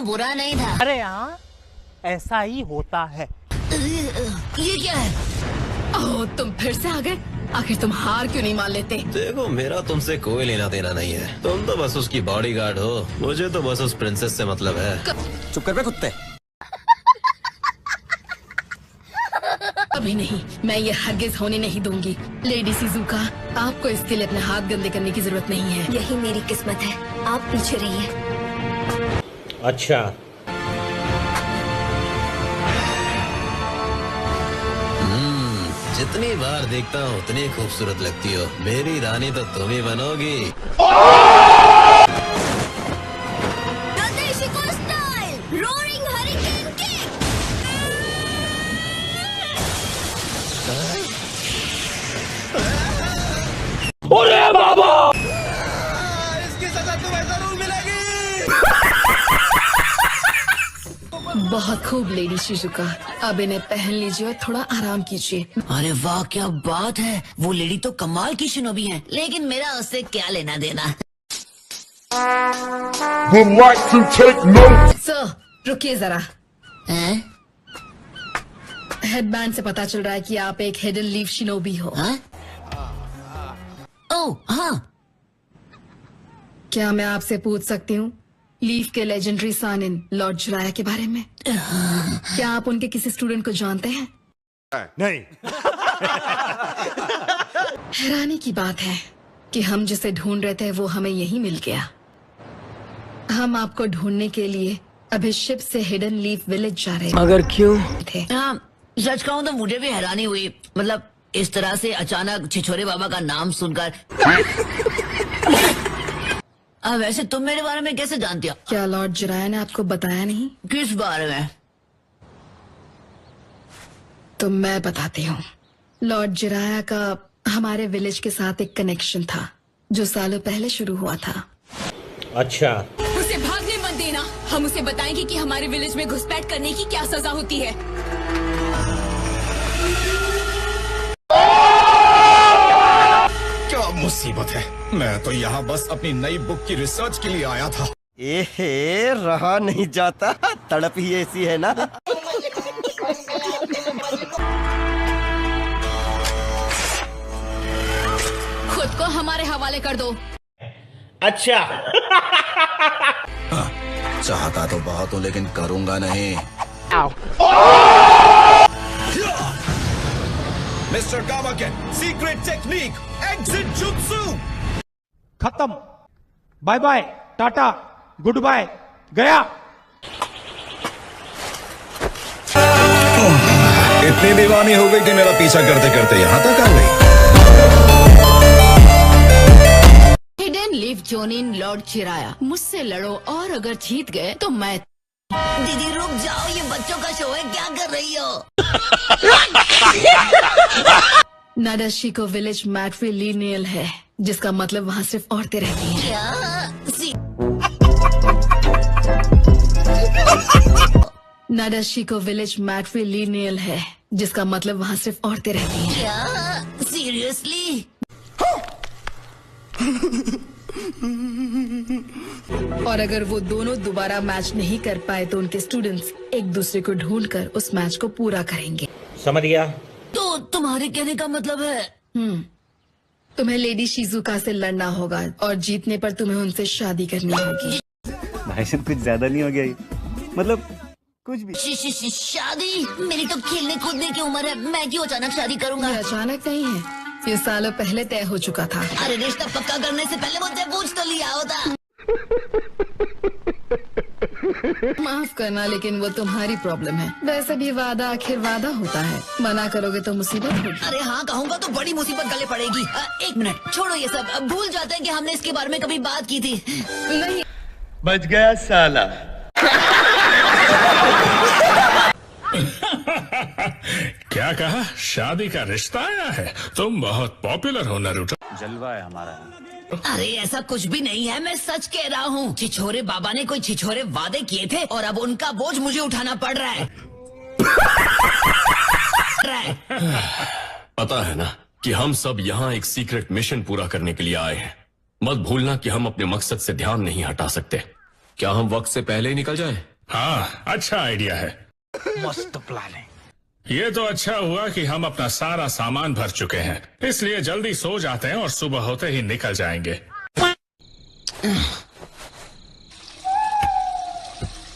बुरा नहीं था। अरे हाँ, ऐसा ही होता है। ये क्या है? ओह, तुम फिर से आ गए। आखिर तुम हार क्यों नहीं मान लेते? देखो, मेरा तुमसे कोई लेना देना नहीं है। तुम तो बस उसकी बॉडीगार्ड हो, मुझे तो बस उस प्रिंसेस से मतलब है। चुप कर बे कुत्ते। अभी नहीं, मैं ये हरगिज होने नहीं दूंगी। लेडी शिजुका, आपको इसके लिए अपने हाथ गंदे करने की जरूरत नहीं है। यही मेरी किस्मत है, आप पीछे रहिए। अच्छा, जितनी बार देखता हूँ उतनी खूबसूरत लगती हो। मेरी रानी तो तुम ही बनोगी। Roaring hurricane kick. अरे बाबा, इसकी सजा तुम्हें जरूर मिलेगी। बहुत खूब लेडी शिजुका, अब इन्हें पहन लीजिए और थोड़ा आराम कीजिए। अरे वाह, क्या बात है। वो लेडी तो कमाल की शिनोबी है, लेकिन मेरा उससे क्या लेना देना। would like to take note. Sir, रुकिए जरा। हैं? हेडबैंड से पता चल रहा है कि आप एक हिडन लीफ शिनोबी हो। हाँ? ओह हाँ, क्या मैं आपसे पूछ सकती हूँ लीफ के लेजेंडरी सानिन लॉर्ड जिराया के बारे में? क्या आप उनके किसी स्टूडेंट को जानते हैं? नहीं। हैरानी की बात है कि हम जिसे ढूंढ रहे थे वो हमें यहीं मिल गया। हम आपको ढूंढने के लिए अभी शिप से हिडन लीफ विलेज जा रहे मगर क्यों? थे। हाँ, सच कहूँ तो मुझे भी हैरानी हुई। मतलब इस तरह से अचानक छिछोरे बाबा का नाम सुनकर। वैसे तुम मेरे बारे में कैसे जानती हो? क्या लॉर्ड जिराया ने आपको बताया नहीं? किस बारे में? तो मैं बताती हूँ। लॉर्ड जिराया का हमारे विलेज के साथ एक कनेक्शन था जो सालों पहले शुरू हुआ था। अच्छा, उसे भागने मत देना। हम उसे बताएंगे कि हमारे विलेज में घुसपैठ करने की क्या सजा होती है। क्या मुसीबत है। मैं तो यहाँ बस अपनी नई बुक की रिसर्च के लिए आया था। एहे, रहा नहीं जाता, तड़प ही ऐसी है ना। खुद को हमारे हवाले कर दो। अच्छा। चाहता तो बहुत हूँ लेकिन करूँगा नहीं। Mister Kamaken, secret technique, exit jutsu. खत्म, bye bye, tata, goodbye, गया। इतनी दीवानी हो गई कि मेरा पीछा करते करते यहाँ तक आ गई। हिडन लीफ जोनिन लॉर्ड चिराया, मुझसे लड़ो और अगर जीत गए तो मैं। दीदी रुक जाओ, ये बच्चों का शो है, क्या कर रही हो? नाडाशिको विलेज मैट्रिलिनियल है, जिसका मतलब वहाँ सिर्फ औरतें रहती हैं। नाडाशिको विलेज मैट्रिलिनियल है, जिसका मतलब वहाँ सिर्फ औरतें रहती हैं। क्या? सीरियसली? और अगर वो दोनों दोबारा मैच नहीं कर पाए तो उनके स्टूडेंट्स एक दूसरे को ढूंढकर उस मैच को पूरा करेंगे। समझ गया। तो तुम्हारे कहने का मतलब है? तुम्हें लेडी शिजुका से लड़ना होगा और जीतने पर तुम्हें उनसे शादी करनी होगी। भाई साहब, कुछ ज्यादा नहीं हो गया ये? मतलब कुछ भी। शादी? मेरी तो खेलने कूदने की उम्र है, मैं क्यों अचानक शादी करूंगा? ये अचानक नहीं है, ये सालों पहले तय हो चुका था। अरे रिश्ता पक्का करने से पहले मुझसे पूछ तो लिया होता। माफ करना, लेकिन वो तुम्हारी प्रॉब्लम है। वैसे भी वादा आखिर वादा होता है, मना करोगे तो मुसीबत होगी। अरे हाँ कहूँगा तो बड़ी मुसीबत गले पड़ेगी। एक मिनट छोड़ो ये सब, भूल जाते हैं कि हमने इसके बारे में कभी बात की थी। नहीं, बच गया साला। क्या कहा? शादी का रिश्ता आया है? तुम बहुत पॉपुलर हो नारुतो। जलवा है हमारा। अरे ऐसा कुछ भी नहीं है, मैं सच कह रहा हूँ। छिछोरे बाबा ने कोई छिछोरे वादे किए थे और अब उनका बोझ मुझे उठाना पड़ रहा है। पता है ना कि हम सब यहाँ एक सीक्रेट मिशन पूरा करने के लिए आए हैं। मत भूलना कि हम अपने मकसद से ध्यान नहीं हटा सकते। क्या हम वक्त से पहले ही निकल जाएं? हाँ, अच्छा आइडिया है। मस्त प्लान है। ये तो अच्छा हुआ कि हम अपना सारा सामान भर चुके हैं, इसलिए जल्दी सो जाते हैं और सुबह होते ही निकल जाएंगे।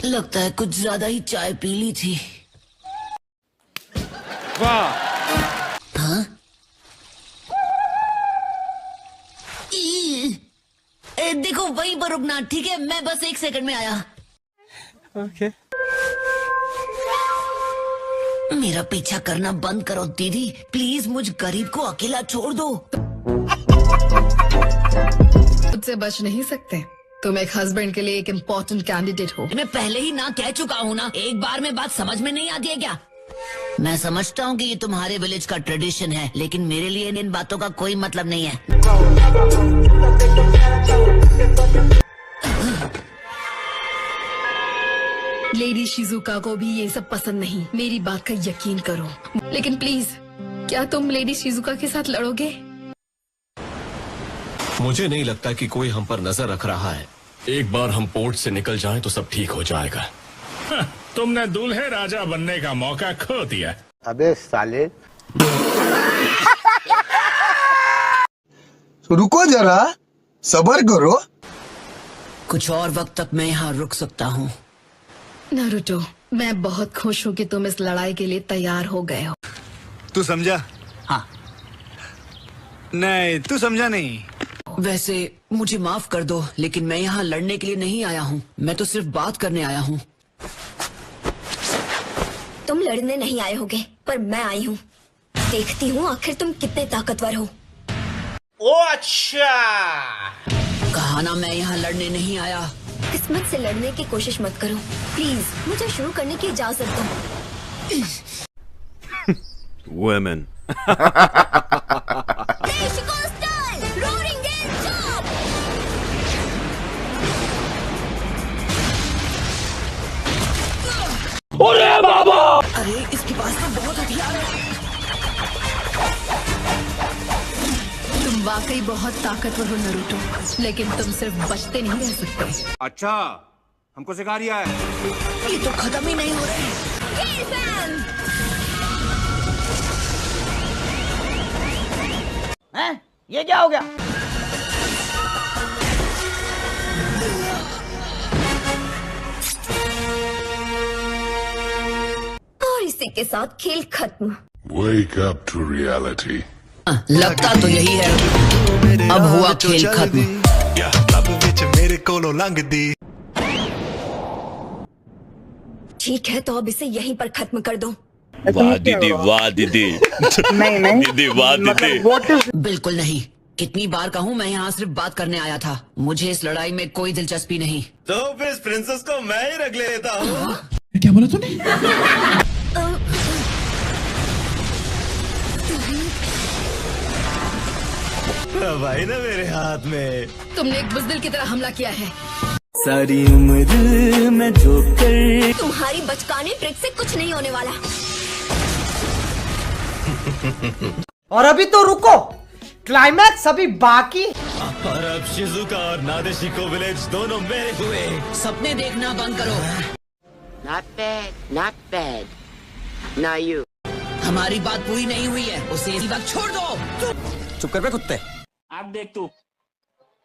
लगता है कुछ ज्यादा ही चाय पी ली थी। वाह। हाँ? देखो वहीं पर रुकना, ठीक है? मैं बस 1 सेकंड में आया। ओके। मेरा पीछा करना बंद करो दीदी, प्लीज मुझ गरीब को अकेला छोड़ दो। मुझसे बच नहीं सकते। तुम एक हस्बैंड के लिए एक इम्पोर्टेंट कैंडिडेट हो। मैं पहले ही ना कह चुका हूँ ना, एक बार में बात समझ में नहीं आती है क्या? मैं समझता हूँ कि ये तुम्हारे विलेज का ट्रेडिशन है, लेकिन मेरे लिए इन बातों का कोई मतलब नहीं है। लेडी शिजुका को भी ये सब पसंद नहीं, मेरी बात का यकीन करो। लेकिन प्लीज, क्या तुम लेडी शिजुका के साथ लड़ोगे? मुझे नहीं लगता कि कोई हम पर नजर रख रहा है। एक बार हम पोर्ट से निकल जाएं तो सब ठीक हो जाएगा। हाँ, तुमने दूल्हे राजा बनने का मौका खो दिया। अबे साले। रुको जरा, सब्र करो। कुछ और वक्त तक मैं यहाँ रुक सकता हूँ। नारुतो, मैं बहुत खुश हूँ कि तुम इस लड़ाई के लिए तैयार हो गए हो। तू समझा? हाँ। नहीं, तू समझा नहीं। वैसे मुझे माफ कर दो, लेकिन मैं यहाँ लड़ने के लिए नहीं आया हूँ। मैं तो सिर्फ बात करने आया हूँ। तुम लड़ने नहीं आए होगे, पर मैं आई हूँ। देखती हूँ आखिर तुम कितने ताकतवर हो। ओ अच्छा। कहा ना मैं यहाँ लड़ने नहीं आया। किस्मत से लड़ने की कोशिश मत करो प्लीज। मुझे शुरू करने की इजाजत दो। Women. अरे इसके पास तो बहुत हथियार है। तुम वाकई बहुत ताकतवर हो नारुतो, लेकिन तुम सिर्फ बचते नहीं रह सकते। अच्छा, हमको सिखा रिया है। ये तो खत्म ही नहीं हो रहे। हैं? ये क्या हो गया? और इसी के साथ खेल खत्म। Wake up to reality. लगता तो यही है। अब हुआ खेल खत्म। ठीक है, तो अब इसे यहीं पर खत्म कर दो। वाह दीदी, वाह दीदी। नहीं दीदी, वाह दीदी। बिल्कुल नहीं। कितनी बार कहूँ, मैं यहाँ सिर्फ बात करने आया था। मुझे इस लड़ाई में कोई दिलचस्पी नहीं। तो फिर इस प्रिंसेस को मैं ही रख लेता हूँ। क्या बोला तूने? भाई ना मेरे हाथ में। तुमने एक बुज़दिल की तरह हमला किया है। सारी उम्र मैं जो कर। तुम्हारी बचकाने ट्रिक से कुछ नहीं होने वाला। और अभी तो रुको, क्लाइमैक्स अभी बाकी। और अब शिजुका और नादेशिको विलेज दोनों मेरे हुए। सपने देखना बंद करो। Not bad, not bad. Now you. हमारी बात पूरी नहीं हुई है, उसे इसी वक्त छोड़ दो। चुप कर बे कुत्ते। अब देख तू,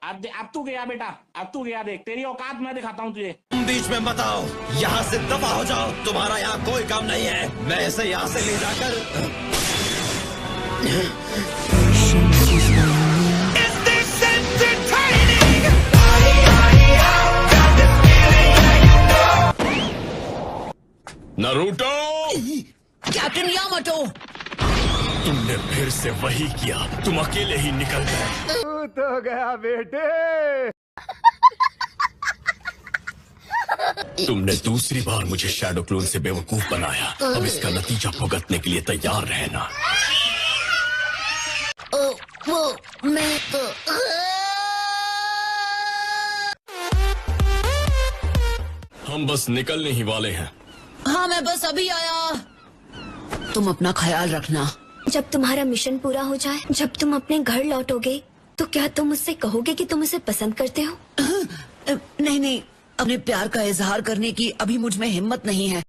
अब तू गया बेटा, अब तू गया। देख तेरी औकात मैं दिखाता हूँ तुझे। तुम बीच में मत आओ, यहाँ से दफा हो जाओ। तुम्हारा यहाँ कोई काम नहीं है। मैं इसे यहाँ से ले जाकर नारुतो। कैप्टन यामाटो, तुमने फिर से वही किया। तुम अकेले ही निकल गए। तो गया बेटे। तुमने दूसरी बार मुझे शैडो क्लोन से बेवकूफ बनाया। अब इसका नतीजा भुगतने के लिए तैयार रहना। वो मैं तो हम बस निकलने ही वाले हैं। हाँ, मैं बस अभी आया। तुम अपना ख्याल रखना। जब तुम्हारा मिशन पूरा हो जाए, जब तुम अपने घर लौटोगे, तो क्या तुम उससे कहोगे कि तुम उसे पसंद करते हो? नहीं नहीं, अपने प्यार का इजहार करने की अभी मुझ में हिम्मत नहीं है।